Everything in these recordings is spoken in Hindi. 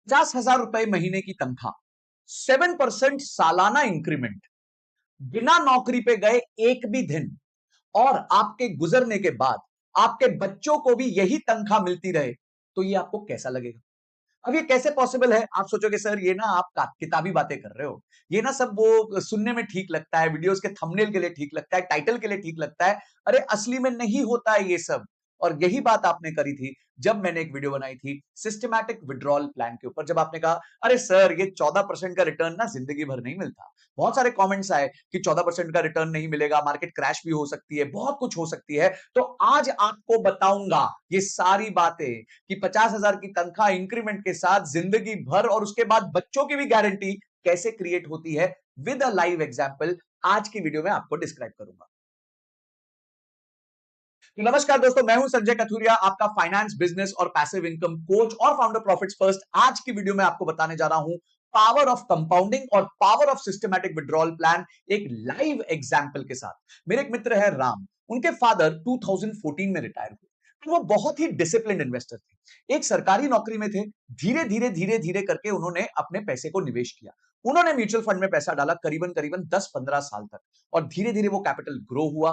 50,000 रुपए महीने की तनख्वाह, 7% सालाना इंक्रीमेंट, बिना नौकरी पे गए एक भी दिन, और आपके गुजरने के बाद आपके बच्चों को भी यही तनख्वाह मिलती रहे, तो ये आपको कैसा लगेगा? अब ये कैसे पॉसिबल है? आप सोचोगे सर ये ना आप किताबी बातें कर रहे हो, ये ना सब वो सुनने में ठीक लगता है, वीडियोस के थंबनेल के लिए ठीक लगता है, टाइटल के लिए ठीक लगता है। अरे असली में नहीं होता है ये सब। और यही बात आपने करी थी जब मैंने एक वीडियो बनाई थी सिस्टमैटिक विड्रॉल प्लान के ऊपर, जब आपने कहा अरे सर ये 14% का रिटर्न ना जिंदगी भर नहीं मिलता। बहुत सारे कमेंट्स आए कि 14% का रिटर्न नहीं मिलेगा, मार्केट क्रैश भी हो सकती है, बहुत कुछ हो सकती है। तो आज आपको बताऊंगा ये सारी बातें कि 50,000 की तनख्वाह इंक्रीमेंट के साथ जिंदगी भर और उसके बाद बच्चों की भी गारंटी कैसे क्रिएट होती है, विद अ लाइव एग्जांपल आज की वीडियो में आपको डिस्क्राइब करूंगा। तो नमस्कार दोस्तों, मैं हूं संजय कथुरिया, आपका फाइनेंस, बिजनेस और पैसिव इनकम कोच और फाउंडर प्रॉफिट्स फर्स्ट। आज की वीडियो में आपको बताने जा रहा हूं पावर ऑफ कंपाउंडिंग और power of systematic withdrawal plan, एक लाइव एग्जांपल के साथ। मेरे एक मित्र है राम, उनके फादर 2014 में रिटायर हुए। तो वो बहुत ही डिसिप्लिन्ड इन्वेस्टर थे, एक सरकारी नौकरी में थे। धीरे धीरे करके उन्होंने अपने पैसे को निवेश किया। उन्होंने म्यूचुअल फंड में पैसा डाला करीबन करीबन 10-15 साल तक, और धीरे धीरे वो कैपिटल ग्रो हुआ।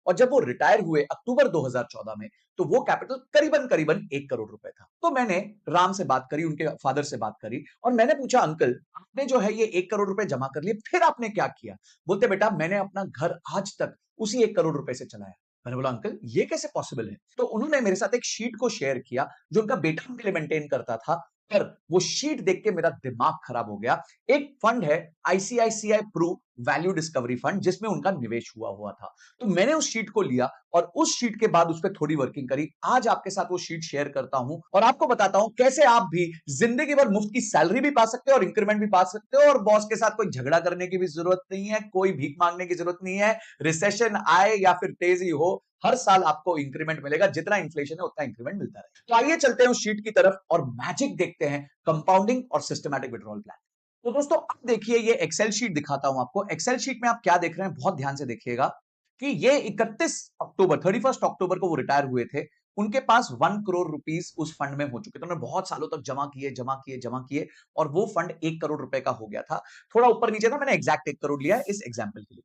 और जब वो रिटायर हुए अक्टूबर 2014 में, तो वो कैपिटल करीबन करीबन 1 करोड़ रुपए था। तो मैंने राम से बात करी, उनके फादर से बात करी, और मैंने पूछा अंकल आपने जो है ये 1 करोड़ रुपए जमा कर लिए, फिर आपने क्या किया? बोलते बेटा मैंने अपना घर आज तक उसी 1 करोड़ रुपए से चलाया। मैंने बोला अंकल ये कैसे पॉसिबल है? तो उन्होंने मेरे साथ एक शीट को शेयर किया जो उनका बेटा उनके लिए मेंटेन करता था। पर वो शीट देख के मेरा दिमाग खराब हो गया। एक फंड है ICICI Pru value discovery fund, जिसमें उनका निवेश हुआ हुआ था। तो मैंने उस शीट को लिया और उस शीट के बाद उस पर थोड़ी वर्किंग करी। आज आपके साथ वो शीट शेयर करता हूं और आपको बताता हूं कैसे आप भी जिंदगी भर मुफ्त की सैलरी भी पा सकते हो और इंक्रीमेंट भी पा सकते हो, और बॉस के साथ कोई झगड़ा करने की भी जरूरत नहीं है, कोई भीख मांगने की जरूरत नहीं है। रिसेशन आए या फिर तेजी हो, हर साल आपको इंक्रीमेंट मिलेगा, जितना इन्फ्लेशन है उतना इंक्रीमेंट मिलता है। तो आइए चलते हैं उस शीट की तरफ और मैजिक देखते हैं, कंपाउंडिंग और सिस्टमैटिक विड्रॉल प्लान। तो दोस्तों अब देखिए, ये एक्सेल शीट दिखाता हूं आपको। एक्सेल शीट में आप क्या देख रहे हैं, बहुत ध्यान से देखिएगा कि ये 31 अक्टूबर को वो रिटायर हुए थे। उनके पास 1 करोड़ रुपीस उस फंड में हो चुके थे। उन्होंने बहुत सालों तक जमा किए और वो फंड 1 करोड़ रुपए का हो गया था। थोड़ा ऊपर नीचे था, मैंने एग्जैक्ट 1 करोड़ लिया है इस एग्जाम्पल के लिए।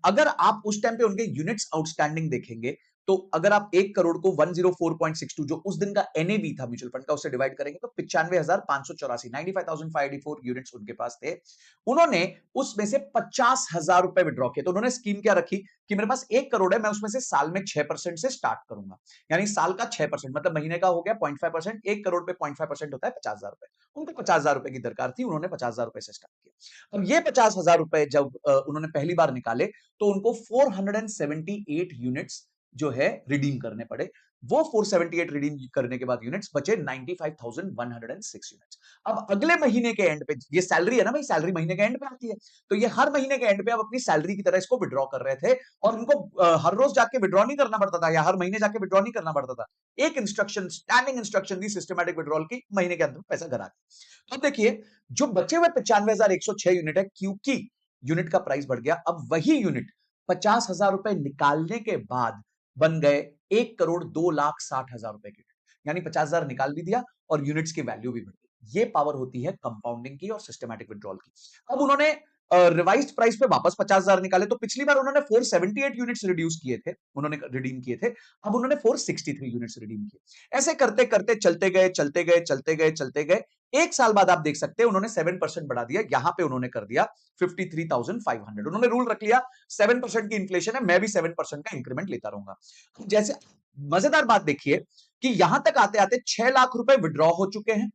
अगर आप उस टाइम पे उनके यूनिट्स आउटस्टैंडिंग देखेंगे, तो अगर आप 1 करोड़ को 104.62 जो उस दिन का एनएवी था म्यूचुअल फंड का, उससे डिवाइड करेंगे तो 95,584, 95,584 यूनिट्स उनके पास थे। उन्होंने उसमें से 50,000 रुपए विड्रॉ किए। तो उन्होंने स्कीम क्या रखी कि मेरे पास 1 करोड़ है, मैं उसमें से साल में 6% से स्टार्ट करूंगा। यानी साल का 6%, मतलब महीने का हो गया 0.5%। 1 करोड़ पे 0.5% होता है 50,000 रुपए। उनको 50,000 रुपए की दरकार थी, उन्होंने 50,000 रुपए से स्टार्ट किया। अब ये 50,000 रुपए जब उन्होंने पहली बार निकाले, तो उनको 478 यूनिट्स जो है रिडीम करने पड़े। वो 478 रिडीम करने के बाद यूनिट्स बचे 95,106 यूनिट्स। अब अगले महीने के एंड पे, ये सैलरी है ना भाई, सैलरी महीने के एंड पे आती है, तो ये हर महीने के एंड पे अब अपनी सैलरी की तरह इसको विड्रॉ कर रहे थे। और उनको हर रोज जाके विड्रॉ नहीं करना पड़ता था, या हर महीने जाके विड्रॉ नहीं करना पड़ता था। एक इंस्ट्रक्शन, स्टैंडिंग इंस्ट्रक्शन दी सिस्टमैटिक विड्रॉल की, महीने के अंदर पैसा घर आ गया। अब देखिए, जो बचे हुए 95,106 यूनिट है, क्योंकि यूनिट का प्राइस बढ़ गया, अब वही यूनिट 50,000 रुपए निकालने के बाद बन गए 1,02,60,000 रुपए के यूनिट। यानी 50,000 निकाल भी दिया और यूनिट्स की वैल्यू भी बढ़ गई। ये पावर होती है कंपाउंडिंग की और सिस्टमैटिक विड्रॉल की। अब उन्होंने रिवाइज्ड प्राइस पे वापस 50,000 निकाले, तो पिछली बार उन्होंने 478 यूनिट्स रिड्यूस किए थे, उन्होंने रिडीम किए थे। अब उन्होंने 463 यूनिट्स रिडीम किए। ऐसे करते करते चलते गए। एक साल बाद आप देख सकते हैं उन्होंने 7% बढ़ा दिया, यहां पे उन्होंने कर दिया 53,500। उन्होंने रूल रख लिया 7% की इन्फ्लेशन है, मैं भी 7% का इंक्रीमेंट लेता रहूंगा। जैसे, मजेदार बात देखिए कि यहां तक आते आते 6 लाख रुपए विड्रॉ हो चुके हैं,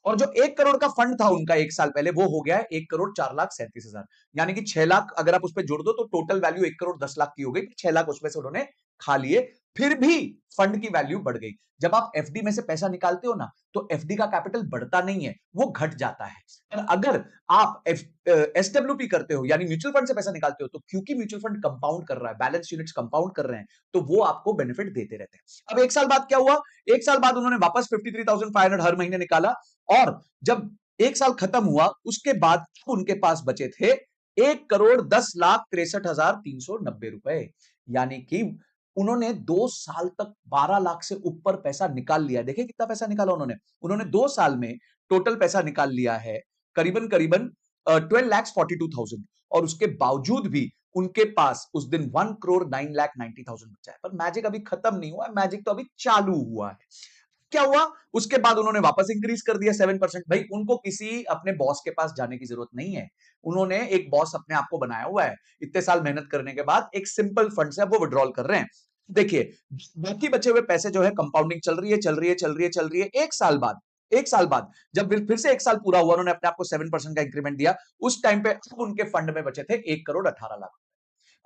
और जो 1 करोड़ का फंड था उनका एक साल पहले, वो हो गया है 1,04,37,000। यानी कि 6 लाख अगर आप उस पर जोड़ दो तो टोटल वैल्यू 1,10,00,000 की हो गई। 6 लाख उसमें से उन्होंने खा लिए, फिर भी फंड की वैल्यू बढ़ गई। जब आप एफडी में से पैसा निकालते हो ना, तो एफडी का कैपिटल बढ़ता नहीं है, वो घट जाता है। और अगर आप एसडब्ल्यूपी करते हो, यानी म्यूचुअल फंड से पैसा निकालते हो, तो क्योंकि म्यूचुअल फंड कंपाउंड कर रहा है, बैलेंस यूनिट्स कंपाउंड कर रहे हैं, तो वो आपको बेनिफिट देते रहते हैं। अब एक साल बाद क्या हुआ? एक साल बाद उन्होंने वापस 53,500 हर महीने निकाला, और जब एक साल खत्म हुआ उसके बाद उनके पास बचे थे 1,10,63,390 यानी कि उन्होंने 2 साल तक 12 लाख से ऊपर पैसा निकाल लिया। देखिए कितना पैसा निकाला उन्होंने। उन्होंने 2 साल में टोटल पैसा निकाल लिया है करीबन करीबन 12,42,000 और उसके बावजूद भी उनके पास उस दिन 1,09,90,000 बचा है। पर मैजिक अभी खत्म नहीं हुआ है, मैजिक तो अभी चालू हुआ है। क्या हुआ उसके बाद उन्होंने वापस इंक्रीज कर दिया 7%। भाई उनको किसी अपने बॉस के पास जाने की जरूरत नहीं है, उन्होंने एक बॉस अपने आप को बनाया हुआ है। इतने साल मेहनत करने के बाद एक सिंपल फंड से अब वो विड्रॉल कर रहे हैं। देखिए बाकी बचे हुए पैसे जो है कंपाउंडिंग चल रही है चल रही है चल रही है चल रही है। एक साल बाद जब फिर से एक साल पूरा हुआ, उन्होंने अपने आप को 7% का इंक्रीमेंट दिया। उस टाइम पे अब उनके फंड में बचे थे 1,18,00,000।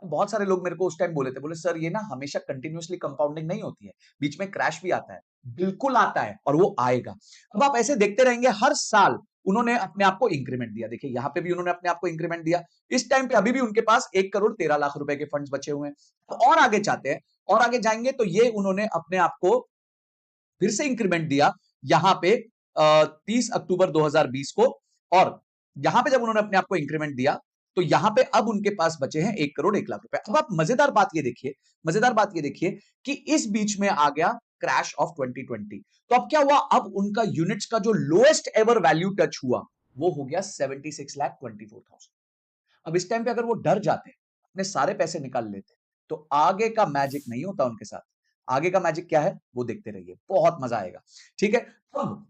बहुत सारे लोग मेरे को उस टाइम बोले थे, बोले सर ये ना हमेशा कंटिन्यूअसली कंपाउंडिंग नहीं होती है, बीच में क्रैश भी आता है। बिल्कुल आता है और वो आएगा। अब आप ऐसे देखते रहेंगे, हर साल उन्होंने अपने आप को इंक्रीमेंट दिया। देखिए यहां पे भी उन्होंने अपने आप को इंक्रीमेंट दिया। इस टाइम पे अभी भी उनके पास 1,13,00,000 रुपए के फंड्स बचे हुए हैं। तो और आगे चाहते हैं और आगे जाएंगे तो ये उन्होंने अपने आप को फिर से इंक्रीमेंट दिया यहां पे 30 अक्टूबर 2020 को। और यहां पे जब उन्होंने अपने आप को इंक्रीमेंट दिया तो यहां पे अब उनके पास बचे हैं 1,01,00,000 रुपए। अब आप मजेदार बात ये देखिए कि इस बीच में आ गया क्रैश ऑफ 2020। तो अब क्या हुआ, अब उनका यूनिट्स का जो लोएस्ट एवर वैल्यू टच हुआ वो हो गया 76,24,000। अब इस टाइम पे अगर वो डर जाते, अपने सारे पैसे निकाल लेते, तो आगे का मैजिक नहीं होता उनके साथ। आगे का मैजिक क्या है वो देखते रहिए, बहुत मजा आएगा। ठीक है, अब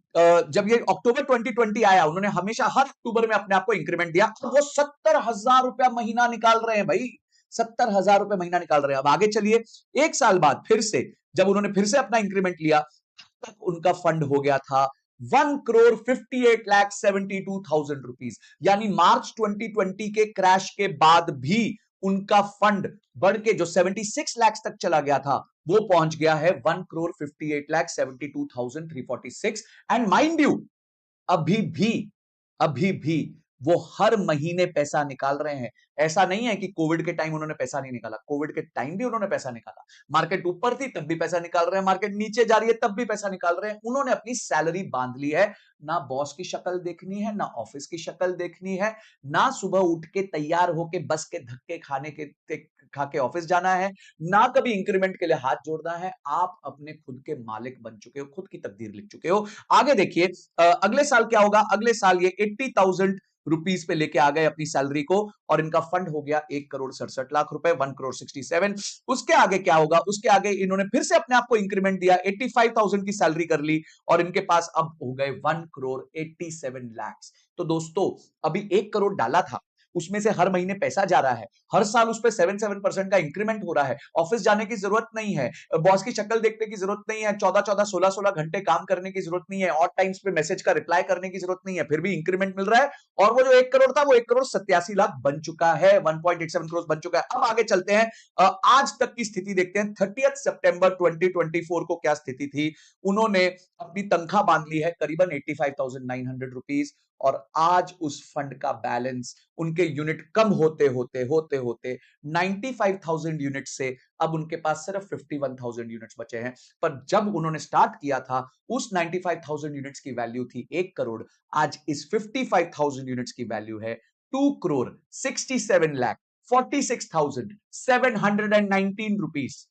जब ये अक्टूबर 2020 आया, उन्होंने हमेशा हर अक्टूबर में अपने आप को इंक्रीमेंट दिया। अब वो 70,000 रुपया महीना निकाल रहे हैं भाई, 70,000 रुपया महीना निकाल रहे हैं। अब आगे चलिए, एक साल बाद फिर से जब उन्होंने फिर से अपना इंक्रीमेंट लिया, तक उनका फंड हो गया था 1,58,72,000 रुपीज। यानी मार्च 2020 के क्रैश के बाद भी उनका फंड बढ़ के जो 76 लाख तक चला गया था वो पहुंच गया है 1,58,72,346। एंड माइंड यू, अभी भी वो हर महीने पैसा निकाल रहे हैं। ऐसा नहीं है कि कोविड के टाइम उन्होंने पैसा नहीं निकाला, कोविड के टाइम भी उन्होंने पैसा निकाला। मार्केट ऊपर थी तब भी पैसा निकाल रहे हैं, मार्केट नीचे जा रही है तब भी पैसा निकाल रहे हैं। उन्होंने अपनी सैलरी बांध ली है, ना बॉस की शक्ल देखनी है, ना ऑफिस की शक्ल देखनी है, ना सुबह उठ के तैयार होके बस के धक्के खा के ऑफिस जाना है, ना कभी इंक्रीमेंट के लिए हाथ जोड़ना है। आप अपने खुद के मालिक बन चुके हो, खुद की तकदीर लिख चुके हो। आगे देखिए अगले साल क्या होगा। अगले साल ये 80,000 रुपीस पे लेके आ गए अपनी सैलरी को और इनका फंड हो गया 1,67,00,000 रुपए, 1,67,00,000। उसके आगे क्या होगा, उसके आगे इन्होंने फिर से अपने आप को इंक्रीमेंट दिया, 85,000 की सैलरी कर ली और इनके पास अब हो गए 1,87,00,000। तो दोस्तों अभी 1 करोड़ डाला था, उसमें से हर महीने पैसा जा रहा है, हर साल उस पर 7% का इंक्रीमेंट हो रहा है। ऑफिस जाने की जरूरत नहीं है, बॉस की शक्ल देखने की जरूरत नहीं है, 14-14 16-16 घंटे काम करने की जरूरत नहीं है, ऑड टाइम्स पे मैसेज का रिप्लाई करने की जरूरत नहीं है, फिर भी इंक्रीमेंट मिल रहा है। और वो जो 1 करोड़ था वो 1,87,00,000 बन चुका है, 1.87 करोड़ बन चुका है। अब आगे चलते हैं, आज तक की स्थिति देखते हैं। 30 सितंबर 2024 को क्या स्थिति थी। उन्होंने अपनी तनख्वाह बांध ली है करीबन 85,900 रुपीज और आज उस फंड का बैलेंस उनके यूनिट कम होते होते 95,000 यूनिट से अब उनके पास सिर्फ 51,000 यूनिट्स बचे हैं। पर जब उन्होंने स्टार्ट किया था उस 95,000 यूनिट्स की वैल्यू थी 1 करोड़। आज इस 55,000 यूनिट्स की वैल्यू है 2,67,46,719 रुपीज।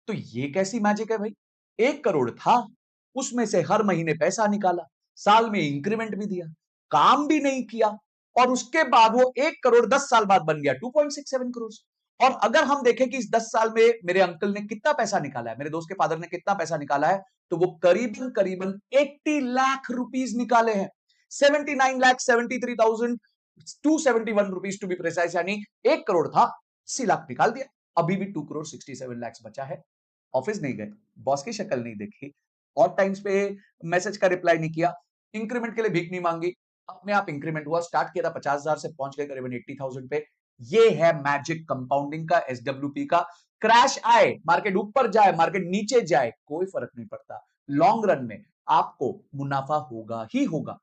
तो ये कैसी मैजिक है भाई। 1 करोड़ था, उसमें से हर महीने पैसा निकाला, साल में इंक्रीमेंट भी दिया, काम भी नहीं किया और उसके बाद वो 1 करोड़ 10 साल बाद बन गया 2.67 करोड़। और अगर हम देखें कि इस 10 साल में मेरे अंकल ने कितना पैसा निकाला है, मेरे दोस्त के फादर ने कितना पैसा निकाला है, तो वो करीबन करीबन 80 लाख रुपीज निकाले हैं। 79,73,271 रुपीज टू बी प्रिसाइज। यानी 1 करोड़ था, 80 लाख निकाल दिया, अभी भी 2,67 करोड़ बचा है। ऑफिस नहीं गए, बॉस की शक्ल नहीं देखी, और टाइम्स पे मैसेज का रिप्लाई नहीं किया, इंक्रीमेंट के लिए भीख नहीं मांगी, अपने आप इंक्रीमेंट हुआ। स्टार्ट किया था 50,000 से, पहुंच गए करीबन 80,000 पे। ये है मैजिक कंपाउंडिंग का, एसडब्ल्यूपी का। क्रैश आए, मार्केट ऊपर जाए, मार्केट नीचे जाए, कोई फर्क नहीं पड़ता, लॉन्ग रन में आपको मुनाफा होगा ही होगा।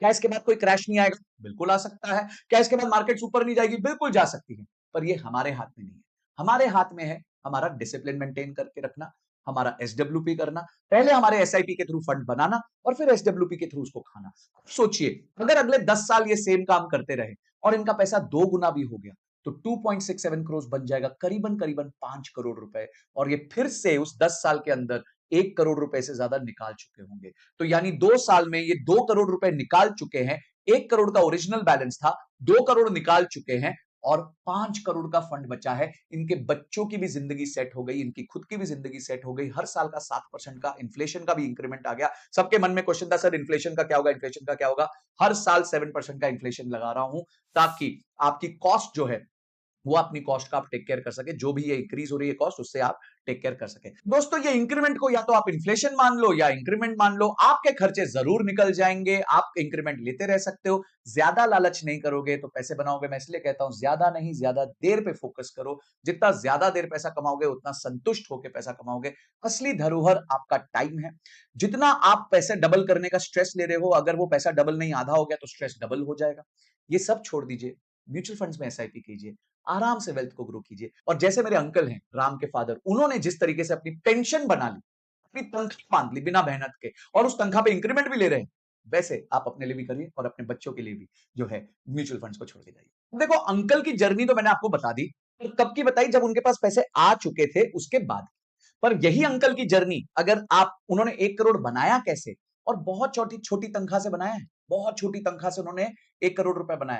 क्या इसके बाद कोई क्रैश नहीं आएगा? बिल्कुल आ सकता है। क्या इसके बाद मार्केट ऊपर नहीं जाएगी? बिल्कुल जा सकती है। पर ये हमारे हाथ में नहीं है। हमारे हाथ में है हमारा डिसिप्लिन मेंटेन करके रखना, हमारा एसडब्ल्यूपी करना, पहले हमारे एसआईपी के थ्रू फंड बनाना और फिर एसडब्ल्यूपी के थ्रू उसको खाना। सोचिए अगर अगले 10 साल ये सेम काम करते रहे और इनका पैसा 2 गुना भी हो गया तो 2.67 करोड़ बन जाएगा करीबन करीबन 5 करोड़ रुपए। और ये फिर से उस 10 साल के अंदर 1 करोड़ रुपए से ज्यादा निकाल चुके होंगे। तो यानी 2 साल में ये 2 करोड़ रुपए निकाल चुके हैं। 1 करोड़ का ओरिजिनल बैलेंस था, 2 करोड़ निकाल चुके हैं और 5 करोड़ का फंड बचा है। इनके बच्चों की भी जिंदगी सेट हो गई, इनकी खुद की भी जिंदगी सेट हो गई। हर साल का 7% का इन्फ्लेशन का भी इंक्रीमेंट आ गया। सबके मन में क्वेश्चन था, सर इन्फ्लेशन का क्या होगा, इन्फ्लेशन का क्या होगा? हर साल 7% का इन्फ्लेशन लगा रहा हूं ताकि आपकी कॉस्ट जो है वो अपनी कॉस्ट का आप टेक केयर कर सके। जो भी ये इंक्रीज हो रही है कॉस्ट, उससे आप टेक केयर कर सके। दोस्तों, ये इंक्रीमेंट को या तो आप इन्फ्लेशन मान लो या इंक्रीमेंट मान लो, आपके खर्चे जरूर निकल जाएंगे। आप इंक्रीमेंट लेते रह सकते हो। ज्यादा लालच नहीं करोगे तो पैसे बनाओगे। मैं इसलिए कहता हूं, ज्यादा नहीं, ज्यादा देर पे फोकस करो। जितना ज्यादा देर पैसा कमाओगे उतना संतुष्ट होकर पैसा कमाओगे। असली धरोहर आपका टाइम है। जितना आप पैसे डबल करने का स्ट्रेस ले रहे हो, अगर वो पैसा डबल नहीं आधा हो गया तो स्ट्रेस डबल हो जाएगा। ये सब छोड़ दीजिए, म्यूचुअल फंड्स में एसआईपी कीजिए, आराम से वेल्थ को ग्रो कीजिए। और जैसे मेरे अंकल हैं, राम के फादर, उन्होंने जिस तरीके से अपनी पेंशन बना ली, अपनी तनख्वाह बांध ली बिना मेहनत के, और उस तनख्वाह पे इंक्रीमेंट भी ले रहे हैं, वैसे आप अपने लिए भी करिए और अपने बच्चों के लिए भी जो है म्यूचुअल फंड्स को छोड़ के जाइए। देखो, अंकल की जर्नी तो मैंने आपको बता दी, तो कब की बताई? जब उनके पास पैसे आ चुके थे उसके बाद। पर यही अंकल की जर्नी, अगर आप, उन्होंने 1 करोड़ बनाया कैसे? और बहुत छोटी छोटी तनख्वाह से बनाया है। बहुत छोटी तनख्वाह से उन्होंने 1 करोड़ रुपए बनाया।